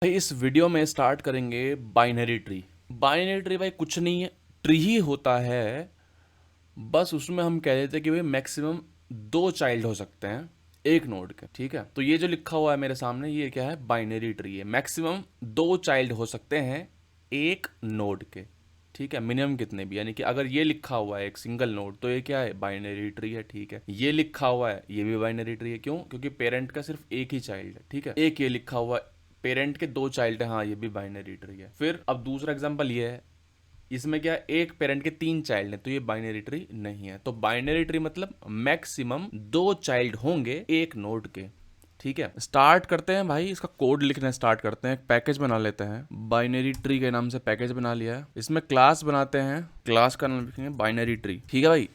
भाई इस वीडियो में स्टार्ट करेंगे बाइनरी ट्री। बाइनरी ट्री भाई कुछ नहीं है, ट्री ही होता है। बस उसमें हम कह देते हैं कि भाई मैक्सिमम दो चाइल्ड हो सकते हैं एक नोड के। ठीक है, तो ये जो लिखा हुआ है मेरे सामने ये क्या है, बाइनरी ट्री है। मैक्सिमम दो चाइल्ड हो सकते हैं एक नोड के। ठीक है, मिनिमम कितने भी, यानी कि अगर ये लिखा हुआ है एक सिंगल नोड तो ये क्या है, बाइनरी ट्री है। ठीक है, ये लिखा हुआ है ये भी बाइनरी ट्री है। क्यों? क्योंकि पेरेंट का सिर्फ एक ही चाइल्ड है। ठीक है, एक ये लिखा हुआ है पेरेंट के दो चाइल्ड है, हाँ ये भी बाइनरी ट्री है। फिर अब दूसरा एग्जांपल ये है, इसमें क्या है, एक पेरेंट के तीन चाइल्ड हैं तो ये बाइनरी ट्री नहीं है। तो बाइनरी ट्री मतलब मैक्सिमम दो चाइल्ड होंगे एक नोड के। ठीक है, स्टार्ट करते हैं भाई, इसका कोड लिखना स्टार्ट करते हैं। एक पैकेज बना लेते हैं, बाइनरी ट्री के नाम से पैकेज बना लिया है। इसमें क्लास बनाते हैं, क्लास का नाम लिखेंगे बाइनरी ट्री। ठीक है भाई,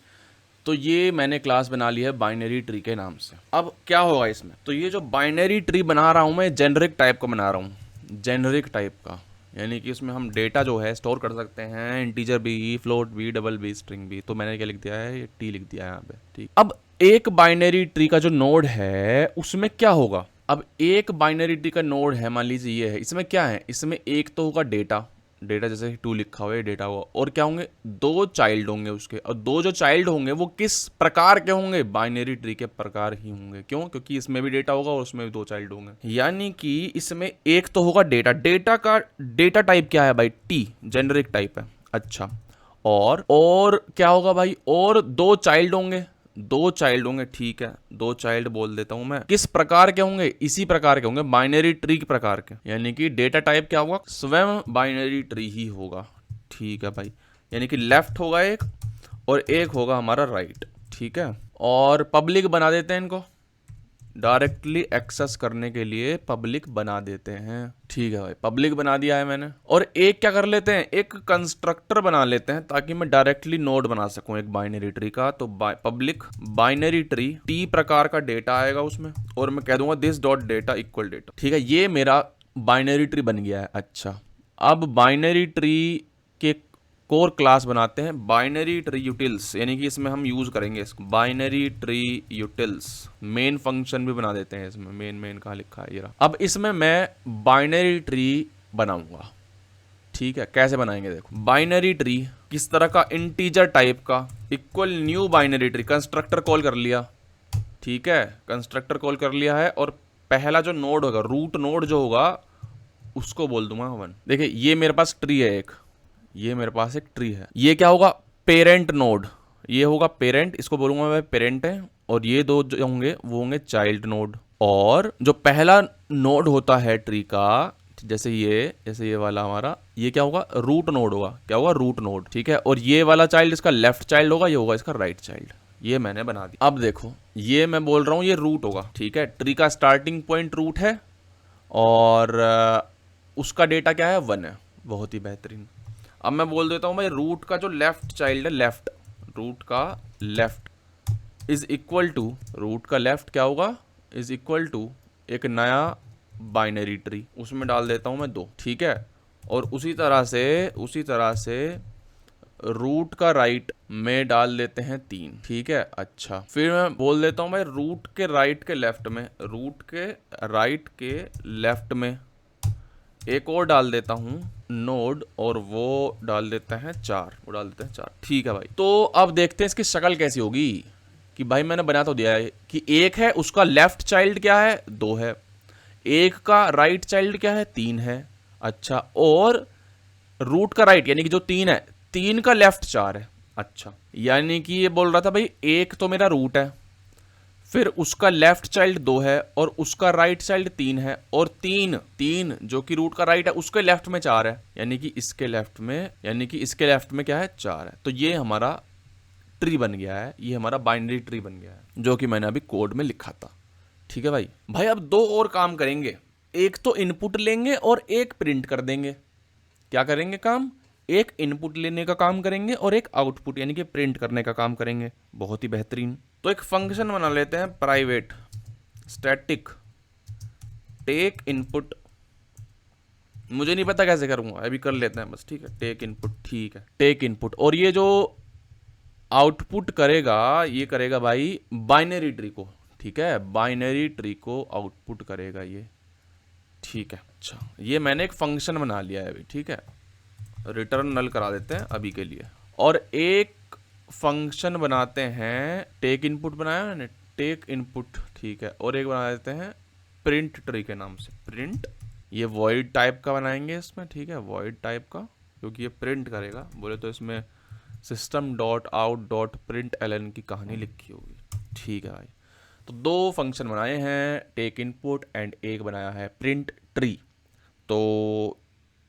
तो ये मैंने क्लास बना लिया है बाइनरी ट्री के नाम से। अब क्या होगा इसमें, तो ये जो बाइनरी ट्री बना रहा हूं मैं जेनरिक टाइप का बना रहा हूँ, जेनरिक टाइप का, यानी कि उसमें हम डेटा जो है स्टोर कर सकते हैं, इंटीजर भी, फ्लोट भी, डबल भी, स्ट्रिंग भी। तो मैंने क्या लिख दिया है, ये टी लिख दिया है यहाँ पे। ठीक, अब एक बाइनरी ट्री का जो नोड है उसमें क्या होगा, अब एक बाइनरी ट्री का नोड है, मान लीजिए ये है, इसमें क्या है, इसमें एक तो होगा डेटा, डेटा जैसे टू लिखा हुआ है डेटा हुआ, और क्या होंगे, दो चाइल्ड होंगे उसके। और दो जो चाइल्ड होंगे वो किस प्रकार के होंगे, बाइनरी ट्री के प्रकार ही होंगे। क्यों? क्योंकि इसमें भी डेटा होगा और उसमें भी दो चाइल्ड होंगे, यानी कि इसमें एक तो होगा डेटा, डेटा का डेटा टाइप क्या है भाई, टी, जेनरिक टाइप है। अच्छा, और क्या होगा भाई, और दो चाइल्ड होंगे, दो चाइल्ड होंगे। ठीक है, दो चाइल्ड बोल देता हूं मैं, किस प्रकार के होंगे, इसी प्रकार के होंगे, बाइनरी ट्री के प्रकार के, यानी कि डेटा टाइप क्या होगा, स्वयं बाइनरी ट्री ही होगा। ठीक है भाई, यानी कि लेफ्ट होगा एक और एक होगा हमारा राइट। ठीक है, और पब्लिक बना देते हैं इनको, डायरेक्टली एक्सेस करने के लिए पब्लिक बना देते हैं। ठीक है भाई, पब्लिक बना दिया है मैंने। और एक क्या कर लेते हैं, एक कंस्ट्रक्टर बना लेते हैं ताकि मैं डायरेक्टली नोड बना सकूं एक बाइनरी ट्री का। तो पब्लिक बाइनरी ट्री, टी प्रकार का डेटा आएगा उसमें, और मैं कह दूंगा this dot data equal data. ठीक है, ये मेरा बाइनरी ट्री बन गया है। अच्छा, अब बाइनरी ट्री के कोर क्लास बनाते हैं बाइनरी ट्री यूटिल्स, यानी कि इसमें हम यूज करेंगे इसको, binary tree utils. Main function भी बना देते हैं इसमें, मेन कहाँ लिखा है ये रहा। अब इसमें मैं बाइनरी ट्री बनाऊंगा। ठीक है, कैसे बनाएंगे देखो, बाइनरी ट्री किस तरह का, इंटीजर टाइप का, equal new binary tree, constructor call कर लिया। ठीक है, कंस्ट्रक्टर कॉल कर लिया है, और पहला जो नोड होगा, रूट नोड जो होगा, उसको बोल दूंगा वन। देखिए ये मेरे पास ट्री है एक, ये मेरे पास एक ट्री है, ये क्या होगा, पेरेंट नोड, ये होगा पेरेंट, इसको बोलूंगा मैं पेरेंट है। और ये दो जो होंगे वो होंगे चाइल्ड नोड। और जो पहला नोड होता है ट्री का, जैसे ये वाला हमारा, ये क्या होगा, रूट नोड होगा। क्या होगा, रूट नोड। ठीक है, और ये वाला चाइल्ड इसका लेफ्ट चाइल्ड होगा, ये होगा इसका राइट चाइल्ड। ये मैंने बना दिया। अब देखो ये मैं बोल रहा हूं ये रूट होगा। ठीक है, ट्री का स्टार्टिंग पॉइंट रूट है, और उसका डेटा क्या है, वन है। बहुत ही बेहतरीन। अब मैं बोल देता हूं भाई रूट का जो लेफ्ट चाइल्ड है, लेफ्ट, रूट का left is equal to, root का लेफ्ट क्या होगा, इज इक्वल टू एक नया बाइनरी ट्री, उसमें डाल देता हूं मैं दो। ठीक है, और उसी तरह से रूट का राइट में डाल देते हैं तीन। ठीक है, अच्छा, फिर मैं बोल देता हूं भाई रूट के राइट के लेफ्ट में, रूट के राइट के लेफ्ट में एक और डाल देता हूं नोड, और वो डाल देते हैं चार, वो डाल देते हैं चार। ठीक है भाई, तो अब देखते हैं इसकी शक्ल कैसी होगी। कि भाई मैंने बना तो दिया है कि एक है, उसका लेफ्ट चाइल्ड क्या है, दो है, एक का राइट चाइल्ड क्या है, तीन है। अच्छा, और रूट का राइट यानी कि जो तीन है, तीन का लेफ्ट चार है। अच्छा, यानी कि ये बोल रहा था भाई एक तो मेरा रूट है, फिर उसका लेफ्ट चाइल्ड दो है, और उसका राइट चाइल्ड तीन है, और तीन तीन जो कि रूट का राइट है उसके लेफ्ट में चार है, यानी कि इसके लेफ्ट में क्या है, चार है। तो ये हमारा ट्री बन गया है, ये हमारा बाइनरी ट्री बन गया है, जो कि मैंने अभी कोड में लिखा था। ठीक है भाई अब दो और काम करेंगे, एक तो इनपुट लेंगे और एक प्रिंट कर देंगे। क्या करेंगे काम, एक इनपुट लेने का काम करेंगे और एक आउटपुट यानी कि प्रिंट करने का काम करेंगे। बहुत ही बेहतरीन। तो एक फंक्शन बना लेते हैं, प्राइवेट स्टैटिक टेक इनपुट, मुझे नहीं पता कैसे करूंगा, अभी कर लेते हैं बस। ठीक है, टेक इनपुट, ठीक है, टेक इनपुट, और ये जो आउटपुट करेगा, ये करेगा भाई बाइनरी ट्री को। ठीक है, बाइनरी ट्री को आउटपुट करेगा ये। ठीक है। अच्छा, ये मैंने एक फंक्शन बना लिया है अभी, ठीक है, रिटर्न नल करा देते हैं अभी के लिए। और एक फंक्शन बनाते हैं, टेक इनपुट बनाया मैंने, टेक इनपुट, ठीक है, और एक बना देते हैं प्रिंट ट्री के नाम से, प्रिंट। ये वॉइड टाइप का बनाएंगे इसमें, ठीक है, वॉइड टाइप का, क्योंकि ये प्रिंट करेगा। बोले तो इसमें system dot out dot println की कहानी लिखी होगी, ठीक है भाई। तो दो फंक्शन बनाए हैं, टेक इनपुट एंड एक बनाया है प्रिंट ट्री। तो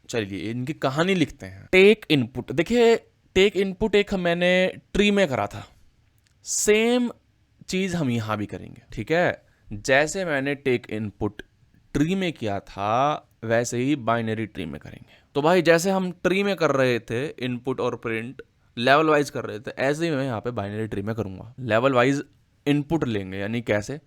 चलिए इनकी कहानी लिखते हैं। टेक इनपुट, देखिए टेक इनपुट एक मैंने ट्री में करा था, सेम चीज हम यहां भी करेंगे, ठीक है। जैसे मैंने टेक इनपुट ट्री में किया था वैसे ही बाइनरी ट्री में करेंगे। तो भाई जैसे हम ट्री में कर रहे थे इनपुट और प्रिंट लेवल वाइज कर रहे थे, ऐसे ही मैं यहाँ पे बाइनरी ट्री में करूंगा। लेवल वाइज इनपुट लेंगे, यानी कैसे,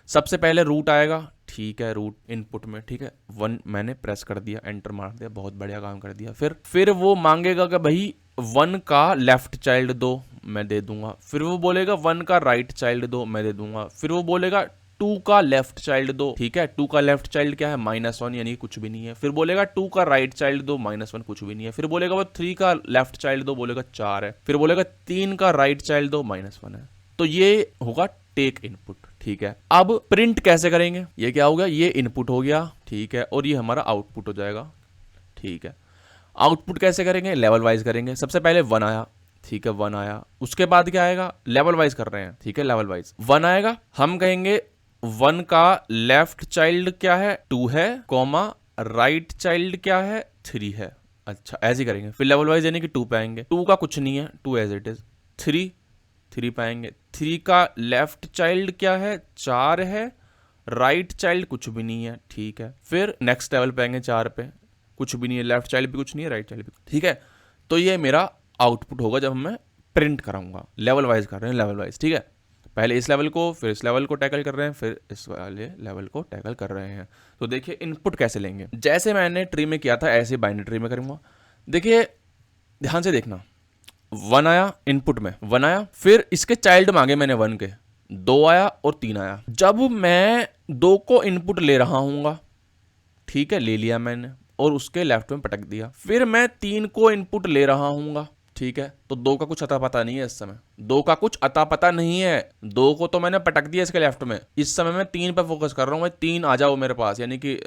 सबसे पहले रूट आएगा, ठीक है, रूट इनपुट में, ठीक है, 1 मैंने प्रेस कर दिया, एंटर मार दिया, बहुत बढ़िया काम कर दिया। फिर वो मांगेगा कि भाई 1 का लेफ्ट चाइल्ड दो, मैं दे दूंगा। फिर वो बोलेगा 1 का राइट चाइल्ड दो, मैं दे दूंगा। फिर वो बोलेगा 2 का लेफ्ट चाइल्ड दो, ठीक है, 2 का लेफ्ट चाइल्ड क्या है, -1, यानी कुछ भी नहीं है। फिर बोलेगा 2 का राइट चाइल्ड दो, -1, कुछ भी नहीं है। फिर बोलेगा वो 3 का लेफ्ट चाइल्ड दो, बोलेगा 4 है। फिर बोलेगा 3 का राइट चाइल्ड दो, -1 है। तो ये होगा टेक इनपुट, ठीक है। अब प्रिंट कैसे करेंगे, ये क्या हो गया, ये इनपुट हो गया, ठीक है, और ये हमारा आउटपुट हो जाएगा, ठीक है। आउटपुट कैसे करेंगे, लेवल वाइज करेंगे। सबसे पहले 1 आया, ठीक है, 1 आया, उसके बाद क्या आएगा, लेवल वाइज कर रहे हैं, ठीक है, लेवल वाइज 1 आएगा, हम कहेंगे 1 का लेफ्ट चाइल्ड क्या है, 2 है, कॉमा राइट चाइल्ड क्या है, 3 है। अच्छा, ऐसे ही करेंगे। फिर लेवल वाइज यानी कि 2 पे आएंगे, 2 का कुछ नहीं है, 2 एज इट इज। 3 पे आएंगे, 3 का लेफ्ट चाइल्ड क्या है, 4 है, राइट चाइल्ड कुछ भी नहीं है, ठीक है। फिर नेक्स्ट लेवल पे आएंगे, 4 पे कुछ भी नहीं है, लेफ्ट चाइल्ड भी कुछ नहीं है, राइट चाइल्ड भी, ठीक है। तो ये मेरा आउटपुट होगा जब मैं प्रिंट कराऊंगा। लेवल वाइज कर रहे हैं, लेवल वाइज, ठीक है। पहले इस लेवल को, फिर इस लेवल को टैकल कर रहे हैं, फिर इस वाले लेवल को टैकल कर रहे हैं। तो देखिए इनपुट कैसे लेंगे, जैसे मैंने ट्री में किया था ऐसे बाइनरी ट्री में करूंगा। देखिए ध्यान से देखना, 1 आया इनपुट में, 1 आया, फिर इसके चाइल्ड मांगे मैंने 1 के, 2 आया और 3 आया। जब मैं 2 को इनपुट ले रहा हूँगा, ठीक है, ले लिया मैंने और उसके लेफ्ट में पटक दिया। फिर मैं 3 को इनपुट ले रहा हूँगा, ठीक है, तो 2 का कुछ अता पता नहीं है इस समय, 2 का कुछ अता पता नहीं है, 2 को तो मैंने पटक दिया इसके लेफ्ट में। इस समय मैं 3 पे फोकस कर रहा हूँ, 3 आ जाओ मेरे पास, यानी कि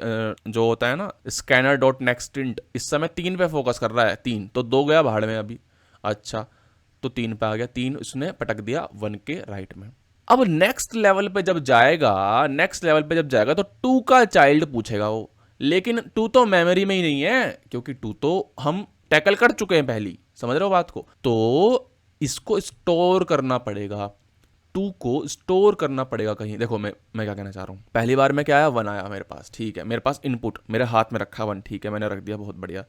जो होता है ना स्कैनर डॉट नेक्स्ट इंट, इस समय 3 पे फोकस कर रहा है, 3 तो 2 गया भाड़ में अभी। अच्छा, तो 3 पे आ गया, 3 उसने पटक दिया 1 के राइट में। अब नेक्स्ट लेवल पे जब जाएगा, नेक्स्ट लेवल पे जब जाएगा तो 2 का चाइल्ड पूछेगा वो, लेकिन 2 तो मेमोरी में ही नहीं है, क्योंकि 2 तो हम टैकल कर चुके हैं पहली, समझ रहे हो बात को। तो इसको स्टोर करना पड़ेगा, 2 को स्टोर करना पड़ेगा कहीं। देखो मैं क्या कहना चाह रहा हूँ, पहली बार में क्या आया, 1 आया मेरे पास, ठीक है, मेरे पास इनपुट मेरे हाथ में रखा 1, ठीक है, मैंने रख दिया, बहुत बढ़िया।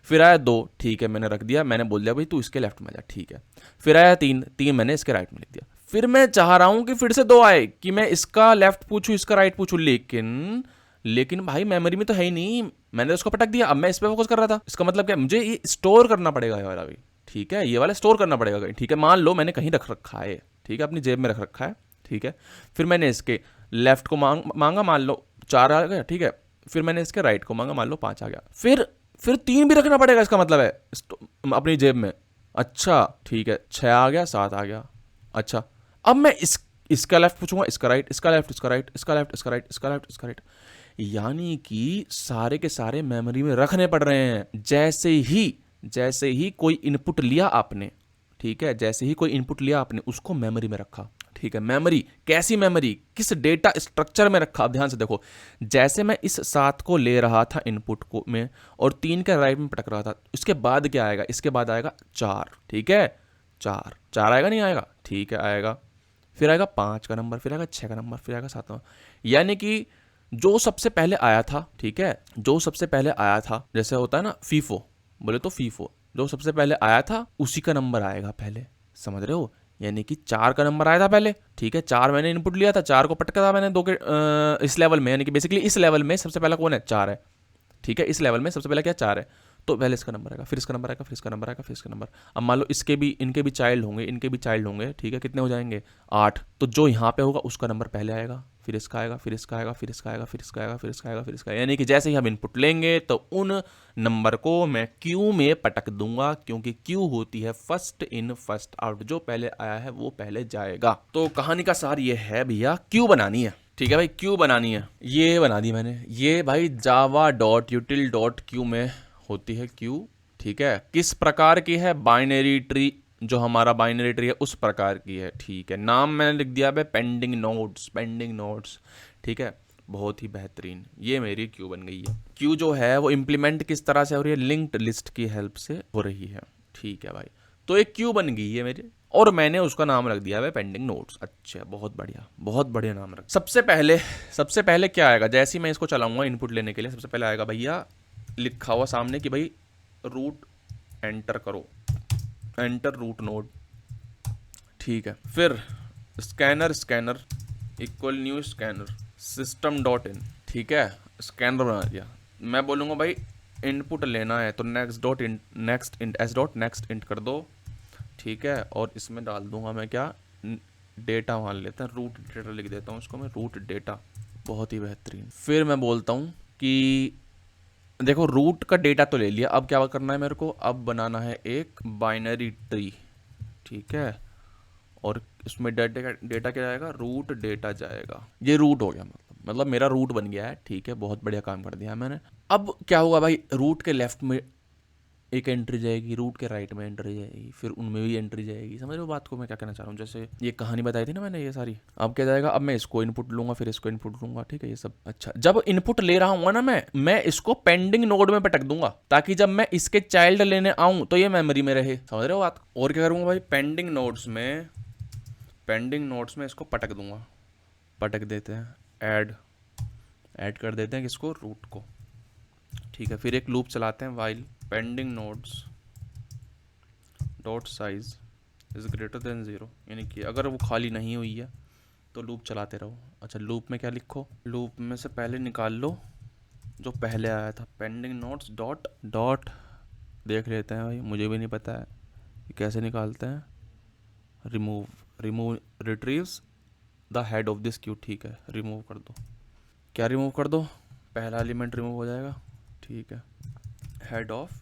फिर आया 2, ठीक है, मैंने रख दिया, मैंने बोल दिया भाई तू इसके लेफ्ट में जा, ठीक है। फिर आया 3 मैंने इसके राइट में लिख दिया। फिर मैं चाह रहा हूं कि फिर से 2 आए, कि मैं इसका लेफ्ट पूछूं इसका राइट पूछूं, लेकिन भाई मेमोरी में तो है ही नहीं, मैंने उसको पटक दिया। अब मैं इस पे फोकस कर रहा था, इसका मतलब क्या, मुझे ये स्टोर करना पड़ेगा ये वाला भी, ठीक है, ये वाला स्टोर करना पड़ेगा कहीं, ठीक है। मान लो मैंने कहीं रख रखा है, ठीक है, अपनी जेब में रख रखा है, ठीक है। फिर मैंने इसके लेफ्ट को मांगा, मान लो 4 आ गया, ठीक है। फिर मैंने इसके राइट को मांगा, मान लो 5 आ गया। फिर 3 भी रखना पड़ेगा, इसका मतलब है अपनी जेब में। अच्छा ठीक है, 6 आ गया, 7 आ गया। अच्छा, अब मैं इसका लेफ्ट पूछूंगा, इसका राइट, इसका लेफ्ट, इसका राइट, इसका लेफ्ट, इसका राइट, इसका लेफ्ट, इसका राइट, यानी कि सारे के सारे मेमोरी में रखने पड़ रहे हैं। जैसे ही कोई इनपुट लिया आपने, ठीक है, जैसे ही कोई इनपुट लिया आपने उसको मेमोरी में रखा, ठीक है। मेमोरी कैसी मेमोरी, किस डेटा स्ट्रक्चर में रखा, अब ध्यान से देखो। जैसे मैं इस 7 को ले रहा था इनपुट को में और 3 के राइट में पटक रहा था, उसके बाद क्या आएगा, इसके बाद आएगा 4, ठीक है, 4 आएगा, नहीं आएगा, ठीक है, आएगा। फिर आएगा 5 का नंबर, फिर आएगा 6 का नंबर, फिर आएगा 7 का, यानी कि जो सबसे पहले आया था, ठीक है, जो सबसे पहले आया था, जैसे होता है ना फीफो, बोले तो फीफो, जो सबसे पहले आया था उसी का नंबर आएगा पहले, समझ रहे हो। यानी कि 4 का नंबर आया था पहले, ठीक है, 4 मैंने इनपुट लिया था, 4 को पटका था मैंने 2 के इस लेवल में, यानी कि बेसिकली इस लेवल में सबसे पहला कौन है, 4 है, ठीक है, इस लेवल में सबसे पहले क्या 4 है, तो पहले इसका नंबर आएगा, फिर इसका नंबर आएगा, फिर इसका नंबर आएगा, फिर इसका नंबर। अब मान लो इनके भी चाइल्ड होंगे, ठीक है, कितने हो जाएंगे, 8, तो जो यहाँ पे होगा उसका नंबर पहले आएगा, फिर इसका आएगा, फिर इसका आएगा, फिर इसका आएगा, फिर इसका आएगा, फिर इसका आएगा, फिर इसका, यानी कि जैसे ही हम इनपुट लेंगे तो उन नंबर को मैं क्यू में पटक दूंगा, क्योंकि क्यू होती है फर्स्ट इन फर्स्ट आउट, जो पहले आया है वो पहले जाएगा। तो कहानी का सार ये है भैया, क्यू बनानी है, ठीक है भाई, क्यू बनानी है। ये बना दी मैंने, ये भाई java.util.q में होती है क्यू, ठीक है। किस प्रकार की है? बाइनरी ट्री, जो हमारा बाइनरी ट्री है उस प्रकार की है, ठीक है। नाम मैंने लिख दिया है पेंडिंग नोड्स, पेंडिंग नोड्स, ठीक है, बहुत ही बेहतरीन। ये मेरी क्यू बन गई है। क्यू जो है वो इम्प्लीमेंट किस तरह से हो रही है? लिंक्ड लिस्ट की हेल्प से हो रही है, ठीक है भाई। तो एक क्यू बन गई है मेरी, और मैंने उसका नाम रख दिया है पेंडिंग नोड्स। अच्छा, बहुत बढ़िया, बहुत बढ़िया नाम रख। सबसे पहले क्या आएगा? जैसे ही मैं इसको चलाऊंगा इनपुट लेने के लिए, सबसे पहले आएगा भैया लिखा हुआ सामने कि भाई रूट एंटर करो, एंटर रूट नोड, ठीक है। फिर scanner equal new scanner system dot in, ठीक है, स्कैनर बना दिया। मैं बोलूँगा भाई इनपुट लेना है तो next dot int, next int, S dot next int कर दो, ठीक है। और इसमें डाल दूंगा मैं क्या? डेटा मान लेते हैं, रूट डेटा लिख देता हूँ उसको मैं, रूट डेटा, बहुत ही बेहतरीन। फिर मैं बोलता हूँ कि देखो रूट का डेटा तो ले लिया, अब क्या करना है मेरे को? अब बनाना है एक बाइनरी ट्री, ठीक है। और इसमें डेटा क्या जाएगा? रूट डेटा जाएगा। ये रूट हो गया, मतलब मेरा रूट बन गया है, ठीक है, बहुत बढ़िया काम कर दिया है मैंने। अब क्या होगा भाई? रूट के लेफ्ट में एक एंट्री जाएगी, रूट के राइट में एंट्री जाएगी, फिर उनमें भी एंट्री जाएगी। समझ रहे हो बात को मैं क्या कहना चाह रहा हूँ? जैसे ये कहानी बताई थी ना मैंने ये सारी। अब क्या जाएगा? अब मैं इसको इनपुट लूंगा, फिर इसको इनपुट लूंगा, ठीक है, ये सब। अच्छा, जब इनपुट ले रहा हूँ ना मैं इसको पेंडिंग नोड में पटक दूंगा, ताकि जब मैं इसके चाइल्ड लेने आऊँ तो ये मेमोरी में रहे। समझ रहे हो बात? और क्या करूँगा भाई? पेंडिंग नोड्स में इसको पटक दूंगा, पटक देते हैं, ऐड कर देते हैं किसको? रूट को, ठीक है। फिर एक लूप चलाते हैं, while pending nodes dot size is greater than 0, यानी कि अगर वो खाली नहीं हुई है तो लूप चलाते रहो। अच्छा, लूप में क्या लिखो? लूप में से पहले निकाल लो जो पहले आया था, पेंडिंग नोड्स डॉट देख लेते हैं भाई, मुझे भी नहीं पता है कि कैसे निकालते हैं। Remove retrieves the head of this Q, ठीक है, रिमूव कर दो। क्या रिमूव कर दो? पहला एलिमेंट रिमूव हो जाएगा, ठीक है, हेड ऑफ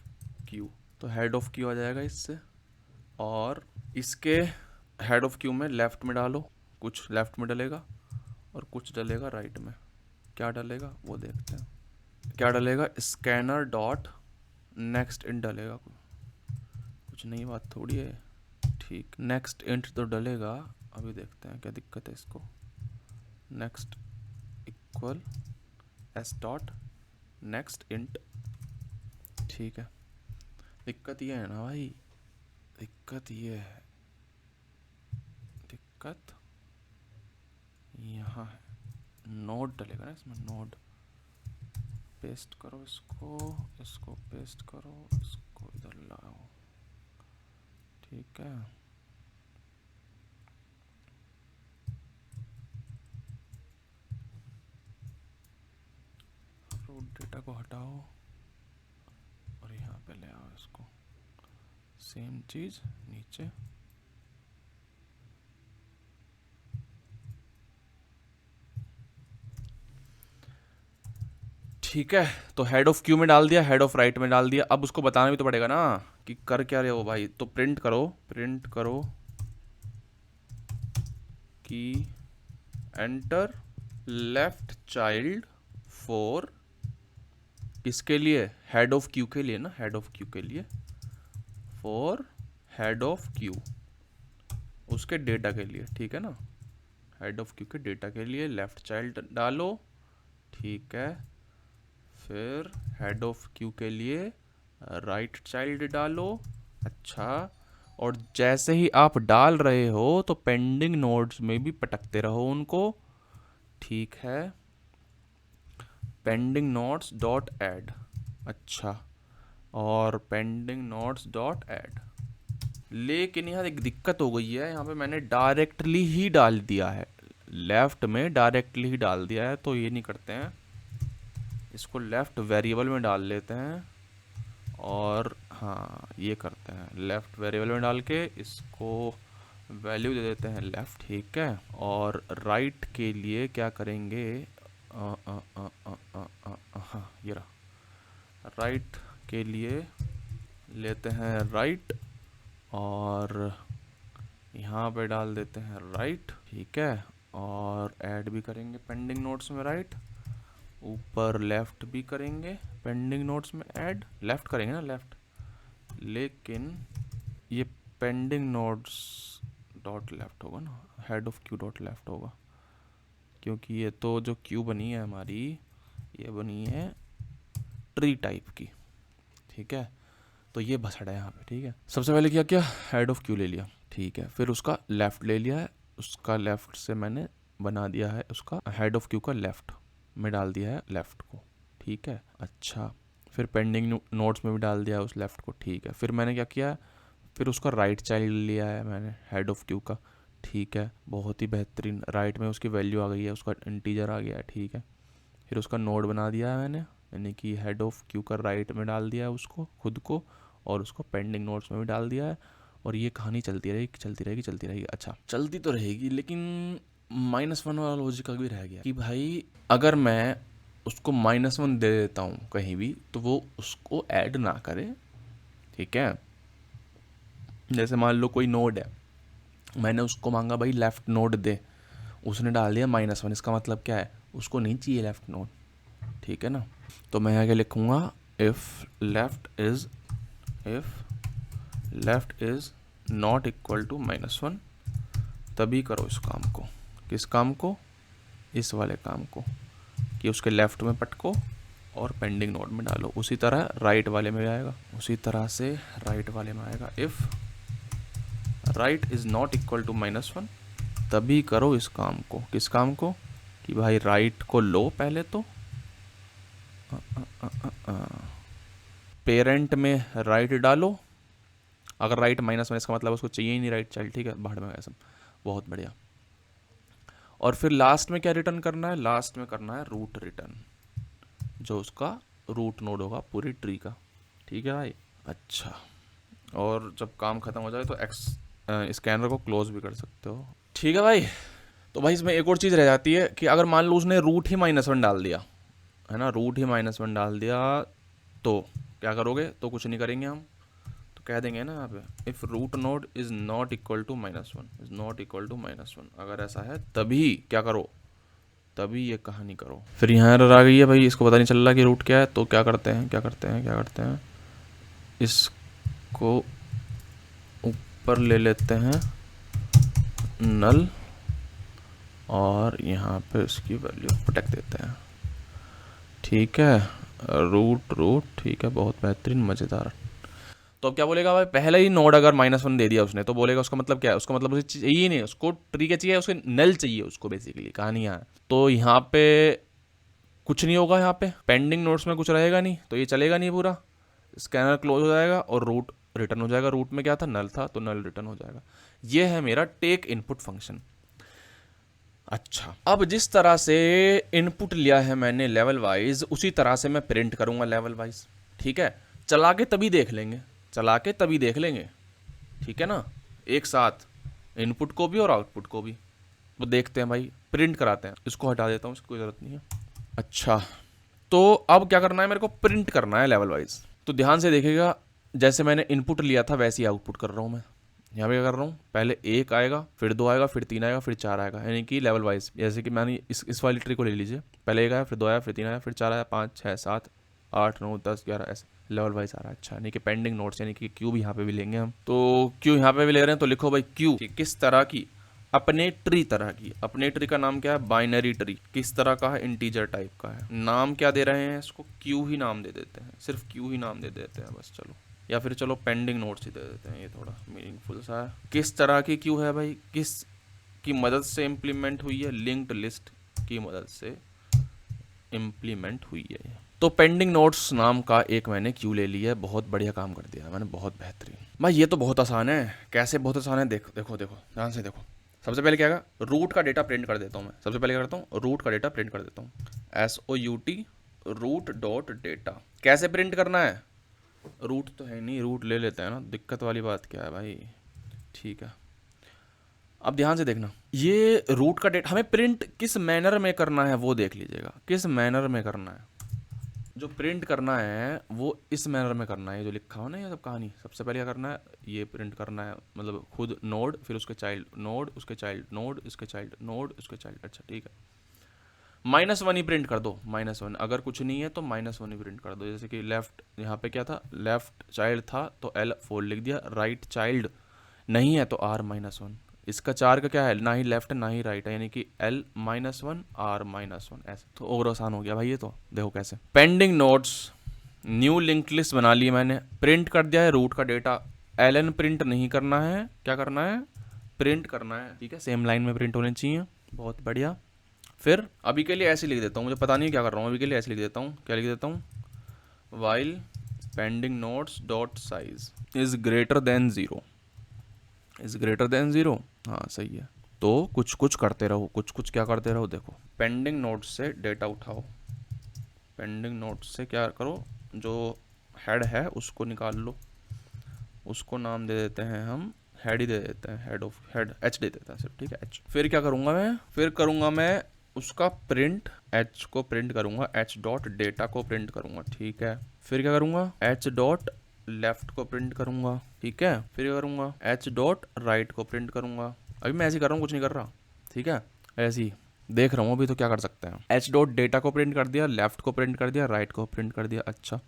क्यू। तो हेड ऑफ क्यू आ जाएगा इससे, और इसके हेड ऑफ क्यू में लेफ्ट में डालो, कुछ लेफ्ट में डलेगा और कुछ डलेगा राइट में। क्या डलेगा वो देखते हैं। क्या डलेगा? स्कैनर डॉट नेक्स्ट इंट डलेगा, कुछ नई बात थोड़ी है, ठीक। नेक्स्ट इंट तो डलेगा, अभी देखते हैं क्या दिक्कत है इसको। Next equal S dot next int, ठीक है। दिक्कत ये है ना भाई, दिक्कत ये है, दिक्कत यहाँ है, नोड डलेगा ना इसमें, नोड। पेस्ट करो इसको पेस्ट करो, इसको इधर लाओ, ठीक है। रूट डेटा को हटाओ और यहाँ पे ले आओ इसको, सेम चीज नीचे। ठीक है, तो हेड ऑफ क्यू में डाल दिया, हेड ऑफ राइट में डाल दिया। अब उसको बताना भी तो पड़ेगा ना कि कर क्या रहे हो भाई। तो प्रिंट करो कि एंटर लेफ्ट चाइल्ड फॉर, किसके लिए? हेड ऑफ क्यू के लिए ना, हेड ऑफ क्यू के लिए, फॉर हेड ऑफ क्यू, उसके डेटा के लिए, ठीक है ना। हेड ऑफ क्यू के डेटा के लिए लेफ्ट चाइल्ड डालो, ठीक है। फिर हेड ऑफ क्यू के लिए राइट चाइल्ड डालो, अच्छा। और जैसे ही आप डाल रहे हो तो पेंडिंग नोड्स में भी पटकते रहो उनको, ठीक है। पेंडिंग नोड्स डॉट ऐड, अच्छा, और पेंडिंग नोड्स डॉट ऐड। लेकिन यहाँ एक दिक्कत हो गई है, यहाँ पे मैंने डायरेक्टली ही डाल दिया है, लेफ्ट में डायरेक्टली ही डाल दिया है। तो ये नहीं करते हैं, इसको लेफ्ट वेरिएबल में डाल लेते हैं, और हाँ ये करते हैं, लेफ्ट वेरिएबल में डाल के इसको वैल्यू दे देते हैं लेफ्ट, ठीक है। और राइट के लिए क्या करेंगे, हाँ ये रहा, राइट के लिए लेते हैं राइट और यहाँ पे डाल देते हैं राइट, ठीक है। और ऐड भी करेंगे पेंडिंग नोट्स में राइट, ऊपर लेफ़्ट भी करेंगे पेंडिंग नोट्स में ऐड, लेफ़्ट करेंगे ना लेफ़्ट, लेकिन ये पेंडिंग नोट्स डॉट लेफ़्ट होगा ना, head of Q dot left होगा, क्योंकि ये तो जो क्यू बनी है हमारी, ये बनी है ट्री टाइप की, ठीक है। तो ये बसड़ा है यहाँ पे, ठीक है। सबसे पहले क्या किया, हेड ऑफ क्यू ले लिया, ठीक है। फिर उसका लेफ़्ट ले लिया है, उसका लेफ़्ट से मैंने बना दिया है उसका हेड ऑफ क्यू का लेफ़्ट में डाल दिया है लेफ़्ट को, ठीक है। अच्छा, फिर पेंडिंग नोट्स में भी डाल दिया उस लेफ़्ट को, ठीक है। फिर मैंने क्या किया, फिर उसका राइट चाइल्ड लिया है मैंने हेड ऑफ क्यू का, ठीक है। बहुत ही बेहतरीन, राइट में उसकी वैल्यू आ गई है, उसका इंटीजर आ गया है, ठीक है। फिर उसका नोड बना दिया है मैंने, यानी कि हेड ऑफ क्यू का राइट में डाल दिया है उसको खुद को, और उसको पेंडिंग नोट्स में भी डाल दिया है। और ये कहानी चलती रहेगी चलती रहेगी चलती रहेगी। अच्छा, चलती तो रहेगी, लेकिन -1 वाला लॉजिक भी रह गया कि भाई अगर मैं उसको -1 दे देता हूँ कहीं भी, तो वो उसको ऐड ना करे, ठीक है। जैसे मान लो कोई नोड है, मैंने उसको मांगा भाई लेफ़्ट नोड दे, उसने डाल दिया -1, इसका मतलब क्या है, उसको नहीं चाहिए लेफ़्ट नोड, ठीक है ना। तो मैं आगे लिखूँगा if left is not equal to -1, तभी करो इस काम को। किस काम को, इस वाले काम को, कि उसके लेफ़्ट में पटको और पेंडिंग नोड में डालो। उसी तरह राइट वाले में आएगा, उसी तरह से राइट वाले में आएगा, if right is not equal to -1, तभी करो इस काम को। किस काम को, कि भाई राइट को लो पहले तो, पेरेंट में राइट डालो, अगर राइट -1 इसका मतलब उसको चाहिए ही नहीं राइट चाइल्ड, ठीक है, बाहर में गया सब, बहुत बढ़िया। और फिर लास्ट में क्या रिटर्न करना है, लास्ट में करना है रूट रिटर्न, जो उसका रूट नोड होगा पूरी ट्री का, ठीक है भाई। अच्छा, और जब काम खत्म हो जाए तो स्कैनर को क्लोज भी कर सकते हो, ठीक है भाई। तो भाई इसमें एक और चीज़ रह जाती है कि अगर मान लो उसने रूट ही -1 डाल दिया है ना, रूट ही -1 डाल दिया, तो क्या करोगे, तो कुछ नहीं करेंगे हम, तो कह देंगे ना यहाँ पे if root node is not equal to -1, अगर ऐसा है तभी क्या करो, तभी ये कहानी करो। फिर यहाँ एरर आ गई है भाई, इसको पता नहीं चल रहा कि रूट क्या है, तो क्या करते हैं, इसको ऊपर ले लेते हैं नल, और यहाँ पे इसकी वैल्यू प्रोटेक्ट देते हैं, ठीक है। रूट, ठीक है, बहुत बेहतरीन, मज़ेदार। तो अब क्या बोलेगा भाई, पहले ही नोड अगर -1 दे दिया उसने, तो बोलेगा उसका मतलब क्या है, उसका मतलब उसे चाहिए नहीं, उसको ट्री क्या चाहिए, उसके नल चाहिए उसको, बेसिकली कहानी यहाँ है। तो यहाँ पे कुछ नहीं होगा, यहाँ पे पेंडिंग नोट्स में कुछ रहेगा नहीं, तो ये चलेगा नहीं पूरा, स्कैनर क्लोज हो जाएगा और रूट रिटर्न हो जाएगा। रूट में क्या था, नल था, तो नल रिटर्न हो जाएगा। ये है मेरा टेक इनपुट फंक्शन। अच्छा, अब जिस तरह से इनपुट लिया है मैंने लेवल वाइज, उसी तरह से मैं प्रिंट करूंगा लेवल वाइज, ठीक है। चला के तभी देख लेंगे, ठीक है ना, एक साथ इनपुट को भी और आउटपुट को भी। वो देखते हैं भाई, प्रिंट कराते हैं। इसको हटा देता हूँ, इसकी कोई ज़रूरत नहीं है। अच्छा, तो अब क्या करना है, मेरे को प्रिंट करना है लेवल वाइज। तो ध्यान से देखिएगा, जैसे मैंने इनपुट लिया था वैसे ही आउटपुट कर रहा हूँ मैं। यहाँ पे क्या कर रहा हूँ, पहले 1 आएगा, फिर 2 आएगा, फिर 3 आएगा, फिर 4 आएगा, यानी कि लेवल वाइज। जैसे कि मैंने इस वाली ट्री को ले लीजिए, पहले 1 आया, फिर 2 आया, फिर 3 आया, फिर 4 आया, 5 6 7 8 9 10 11, ऐसे लेवल वाइज आ रहा है। अच्छा, यानी कि पेंडिंग नोट्स, यानी कि क्यू भी यहाँ पे भी लेंगे हम। तो क्यू यहाँ पे भी ले रहे हैं, तो लिखो भाई क्यू किस तरह की, अपने ट्री तरह की। अपने ट्री का नाम क्या है, बाइनरी ट्री। किस तरह का है, इंटीजर टाइप का है। नाम क्या दे रहे हैं इसको, क्यू ही नाम दे देते हैं, सिर्फ क्यू ही नाम दे देते हैं बस, चलो। या फिर चलो पेंडिंग नोट्स ही दे देते हैं, ये थोड़ा मीनिंगफुल सा है। किस तरह की क्यू है भाई, किस की मदद से इम्प्लीमेंट हुई है, लिंक्ड लिस्ट की मदद से इम्प्लीमेंट हुई है। तो पेंडिंग नोट्स नाम का एक मैंने क्यू ले लिया है, बहुत बढ़िया काम कर दिया मैंने, बहुत बेहतरीन भाई। ये तो बहुत आसान है। कैसे बहुत आसान है, देखो देखो देखो, ध्यान से देखो। सबसे पहले क्या है, रूट का डेटा प्रिंट कर देता हूँ मैं। सबसे पहले क्या करता हूँ, रूट का डेटा प्रिंट कर देता हूँ, SOUT रूट डॉट डेटा। कैसे प्रिंट करना है, रूट तो है नहीं, रूट ले लेते हैं ना, दिक्कत वाली बात क्या है भाई, ठीक है। अब ध्यान से देखना, ये रूट का डेटा हमें प्रिंट किस मैनर में करना है वो देख लीजिएगा, किस मैनर में करना है। जो प्रिंट करना है वो इस मैनर में करना है, जो लिखा हो ना ये सब कहानी। सबसे पहले क्या करना है, ये प्रिंट करना है, मतलब खुद नोड, फिर उसके चाइल्ड नोड, उसके चाइल्ड नोड, इसके चाइल्ड नोड, उसके चाइल्ड। अच्छा ठीक है, -1 ही प्रिंट कर दो, -1। अगर कुछ नहीं है तो -1 ही प्रिंट कर दो। जैसे कि लेफ्ट, यहाँ पे क्या था, लेफ्ट चाइल्ड था तो L4 लिख दिया, राइट चाइल्ड नहीं है तो R-1। इसका 4 का क्या है, ना ही लेफ्ट है ना ही राइट है, यानी कि L-1 R-1 ऐसे। तो और आसान हो गया भाई ये तो। देखो कैसे, pending notes, new link list बना ली मैंने, प्रिंट कर दिया है रूट का डेटा। LN प्रिंट नहीं करना है, क्या करना है, प्रिंट करना है। ठीक है, सेम लाइन में प्रिंट होने चाहिए, बहुत बढ़िया। फिर अभी के लिए ऐसे लिख देता हूँ, मुझे पता नहीं क्या कर रहा हूँ, अभी के लिए ऐसे लिख देता हूँ। क्या लिख देता हूँ, while pending notes dot size is greater than 0, is greater than 0। हाँ सही है। तो कुछ कुछ करते रहो, कुछ कुछ क्या करते रहो, देखो पेंडिंग नोट्स से डेटा उठाओ, पेंडिंग नोट्स से क्या करो, जो हेड है उसको निकाल लो, उसको नाम दे देते हैं हम, हेड ही दे देते हैं, हेड ऑफ हेड H दे देते हैं सिर्फ। ठीक है, H। फिर क्या करूँगा मैं, फिर करूँगा मैं उसका प्रिंट, H को प्रिंट करूँगा, H डॉट डेटा को प्रिंट करूँगा। ठीक है, फिर क्या करूँगा, H डॉट लेफ्ट को प्रिंट करूँगा। ठीक है, फिर क्या करूँगा, H डॉट राइट को प्रिंट करूँगा। अभी मैं ऐसे ही कर रहा हूँ, कुछ नहीं कर रहा। ठीक है, ऐसे ही देख रहा हूँ अभी, तो क्या कर सकते हैं, H डॉट डेटा को प्रिंट कर दिया, लेफ्ट को प्रिंट कर दिया, राइट को प्रिंट कर दिया। अच्छा,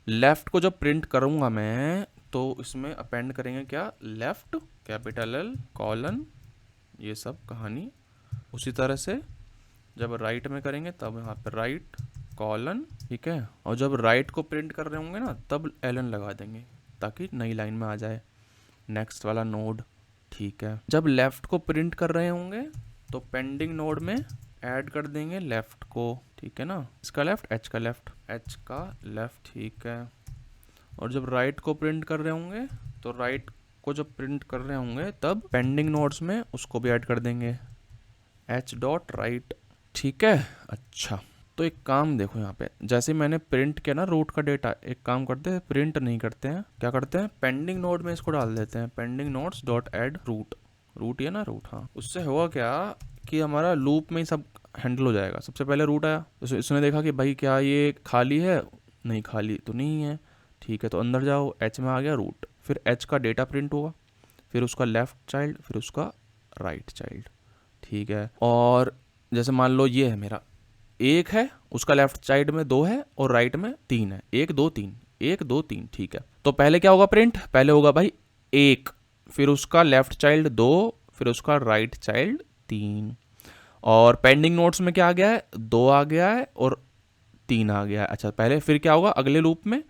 लेफ्ट को जब प्रिंट करूँगा मैं तो इसमें अपेंड करेंगे क्या, लेफ्ट कैपिटल L कॉलन, ये सब कहानी। उसी तरह से जब राइट में करेंगे तब यहाँ पे राइट कॉलन। ठीक है, और जब राइट को प्रिंट कर रहे होंगे ना तब LN लगा देंगे ताकि नई लाइन में आ जाए नेक्स्ट वाला नोड। ठीक है, जब लेफ्ट को प्रिंट कर रहे होंगे तो पेंडिंग नोड में ऐड कर देंगे लेफ्ट को। ठीक है ना, इसका लेफ्ट, H का लेफ्ट, H का लेफ्ट। ठीक है, और जब राइट को प्रिंट कर रहे होंगे तो राइट को जब प्रिंट कर रहे होंगे तब पेंडिंग नोड्स में उसको भी ऐड कर देंगे, H डॉट राइट। ठीक है, अच्छा तो एक काम देखो, यहाँ पे जैसे मैंने प्रिंट किया ना रूट का डेटा, एक काम करते हैं, प्रिंट नहीं करते हैं, क्या करते हैं, पेंडिंग नोड में इसको डाल देते हैं, pending nodes dot add root, root ये ना रूट। हाँ, उससे होगा क्या कि हमारा लूप में ही सब हैंडल हो जाएगा। सबसे पहले रूट आया तो इसने देखा कि भाई क्या ये खाली है, नहीं खाली तो नहीं है। ठीक है, तो अंदर जाओ, H में आ गया रूट, फिर H का डेटा प्रिंट होगा, फिर उसका लेफ्ट चाइल्ड, फिर उसका राइट चाइल्ड। ठीक है, और जैसे मान लो ये है मेरा, एक है, उसका लेफ्ट साइड में 2 है और राइट में 3 है, 1 2 3, 1 2 3। ठीक है, तो पहले क्या होगा प्रिंट, पहले होगा भाई 1, फिर उसका लेफ्ट चाइल्ड 2, फिर उसका राइट चाइल्ड 3। और पेंडिंग नोट्स में क्या आ गया है, 2 आ गया है और 3 आ गया है। अच्छा, पहले फिर क्या होगा अगले लूप में,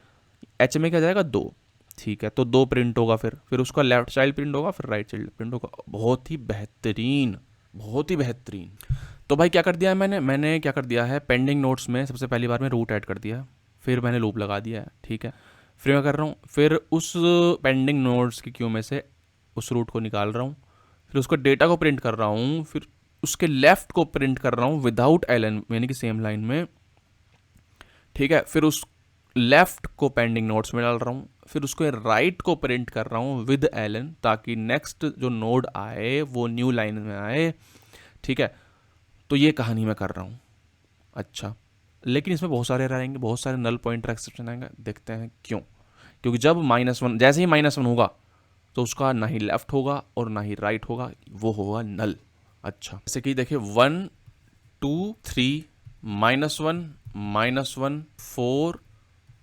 H में क्या जाएगा 2। ठीक है, तो 2 प्रिंट होगा, फिर उसका लेफ्ट चाइल्ड प्रिंट होगा, फिर राइट चाइल्ड प्रिंट होगा। बहुत ही बेहतरीन, बहुत ही बेहतरीन। तो भाई क्या कर दिया है मैंने क्या कर दिया है, पेंडिंग नोट्स में सबसे पहली बार में रूट ऐड कर दिया, फिर मैंने लूप लगा दिया है। ठीक है, फिर मैं कर रहा हूँ, फिर उस पेंडिंग नोट्स की क्यू में से उस रूट को निकाल रहा हूँ, फिर उसको डेटा को प्रिंट कर रहा हूँ, फिर उसके लेफ्ट को प्रिंट कर रहा हूँ विदाउट LN, यानी कि सेम लाइन में। ठीक है, फिर उस लेफ्ट को पेंडिंग नोट्स में डाल रहा हूँ, फिर उसको राइट को प्रिंट कर रहा हूँ विद LN, ताकि नेक्स्ट जो नोड आए वो न्यू लाइन में आए। ठीक है, तो ये कहानी मैं कर रहा हूँ। अच्छा, लेकिन इसमें बहुत सारे एरर आएंगे, बहुत सारे नल पॉइंटर एक्सेप्शन आएंगे, देखते हैं क्यों। क्योंकि जब -1, जैसे ही -1 होगा तो उसका ना ही लेफ्ट होगा और ना ही राइट होगा, वो होगा नल। अच्छा, जैसे कि देखिए 1 2 3 -1 -1 4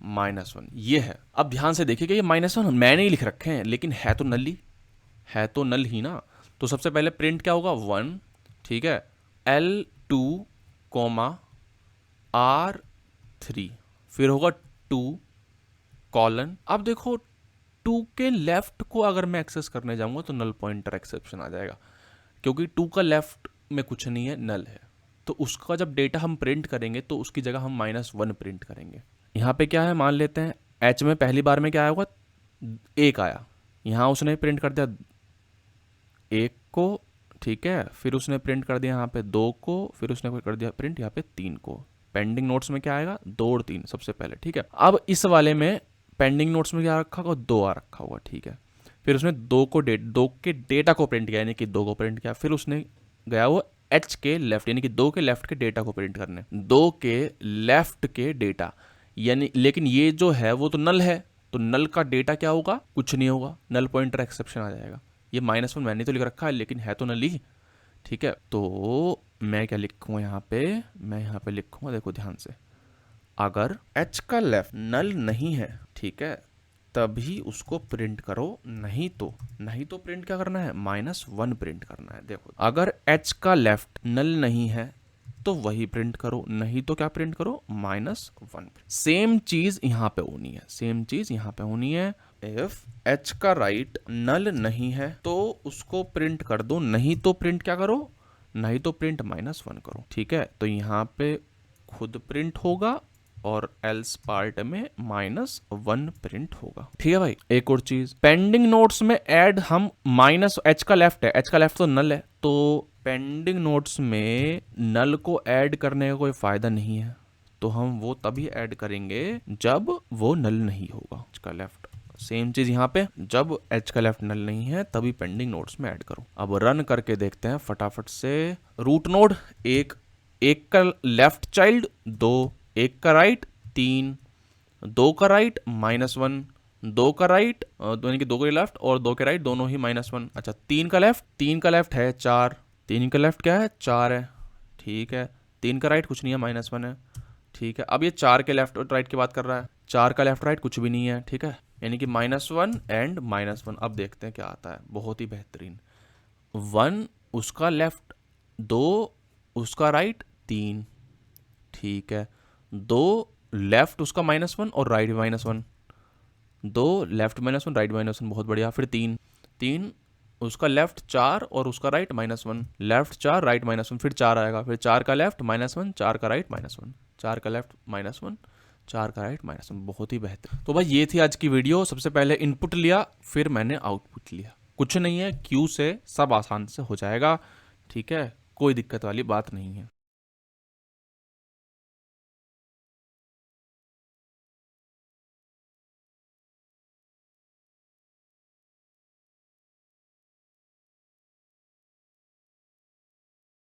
-1, ये है। अब ध्यान से देखिए कि ये -1 मैंने ही लिख रखे हैं, लेकिन है तो नल ही, है तो नल ही ना। तो सबसे पहले प्रिंट क्या होगा, 1। ठीक है, L2 R3, फिर होगा 2 कॉलन। अब देखो 2 के लेफ्ट को अगर मैं एक्सेस करने जाऊंगा तो नल पॉइंटर एक्सेप्शन आ जाएगा, क्योंकि 2 का लेफ्ट में कुछ नहीं है, नल है। तो उसका जब डेटा हम प्रिंट करेंगे तो उसकी जगह हम -1 प्रिंट करेंगे। यहाँ पे क्या है, मान लेते हैं H में पहली बार में क्या आया होगा, 1 आया, यहाँ उसने प्रिंट कर दिया 1 को। ठीक है, फिर उसने प्रिंट कर दिया यहाँ पे 2 को, फिर उसने कर दिया प्रिंट यहाँ पे 3 को। पेंडिंग नोट्स में क्या आएगा, 2 और 3 सबसे पहले। ठीक है, अब इस वाले में पेंडिंग नोट्स में क्या रखा होगा, 2 आ रखा होगा। ठीक है, फिर उसने दो के डेटा को प्रिंट किया, यानी कि 2 को प्रिंट किया। फिर उसने गया वो एच के लेफ्ट, यानी कि 2 के लेफ्ट के डेटा को प्रिंट करने, 2 के लेफ्ट के डेटा, यानी लेकिन ये जो है वो तो नल है, तो नल का डेटा क्या होगा, कुछ नहीं होगा, नल पॉइंटर एक्सेप्शन आ जाएगा। ये -1 मैंने तो लिख रखा है लेकिन है तो नल ही, ठीक है। तो मैं क्या लिखूंगा यहाँ पे, मैं यहाँ पे लिखूंगा, देखो ध्यान से, अगर एच का लेफ्ट नल नहीं है, ठीक है, तभी उसको प्रिंट करो, नहीं तो प्रिंट क्या करना है, -1 प्रिंट करना है। देखो अगर एच का लेफ्ट नल नहीं है तो वही प्रिंट करो, नहीं तो क्या प्रिंट करो, -1। सेम चीज यहाँ पे होनी है, सेम चीज यहाँ पे होनी है। इफ एच का राइट नल नहीं है तो उसको प्रिंट कर दो, नहीं तो प्रिंट क्या करो, नहीं तो प्रिंट -1 करो, ठीक है। तो यहाँ पे खुद प्रिंट होगा और एल्स पार्ट में -1 प्रिंट होगा, ठीक है भाई। एक और चीज, पेंडिंग नोट्स में ऐड हम एच का लेफ्ट है, एच का लेफ्ट तो नल है, तो पेंडिंग नोट्स में नल को ऐड करने का कोई फायदा नहीं है, तो हम वो तभी ऐड करेंगे जब वो नल नहीं होगा, एच का लेफ्ट। सेम चीज यहाँ पे, जब एच का लेफ्ट नल नहीं है तभी पेंडिंग नोट्स में ऐड करो। अब रन करके देखते हैं फटाफट से। रूट नोड एक का लेफ्ट चाइल्ड 2, 1 का राइट 3, 2 का राइट -1, 2 का राइट यानी कि 2 के लेफ्ट और 2 के राइट दोनों ही -1। अच्छा 3 का लेफ्ट है 4, 3 का लेफ्ट क्या है 4 है, ठीक है। 3 का राइट कुछ नहीं है, -1 है, ठीक है। अब ये 4 के लेफ्ट और राइट की बात कर रहा है, 4 का लेफ्ट राइट कुछ भी नहीं है, ठीक है, यानी कि -1 एंड -1। अब देखते हैं क्या आता है, बहुत ही बेहतरीन। 1 उसका लेफ्ट, 2 उसका राइट 3, ठीक है। 2 लेफ्ट उसका -1 और राइट -1, 2 लेफ्ट -1 राइट -1, बहुत बढ़िया। फिर 3 उसका लेफ्ट 4 और उसका राइट -1, लेफ्ट 4 राइट -1, फिर 4 आएगा, फिर 4 का लेफ्ट -1, 4 का राइट -1, 4 का लेफ्ट -1, 4 का राइट -1, बहुत ही बेहतर। तो भाई ये थी आज की वीडियो। सबसे पहले इनपुट लिया, फिर मैंने आउटपुट लिया, कुछ नहीं है, क्यू से सब आसान से हो जाएगा, ठीक है, कोई दिक्कत वाली बात नहीं है।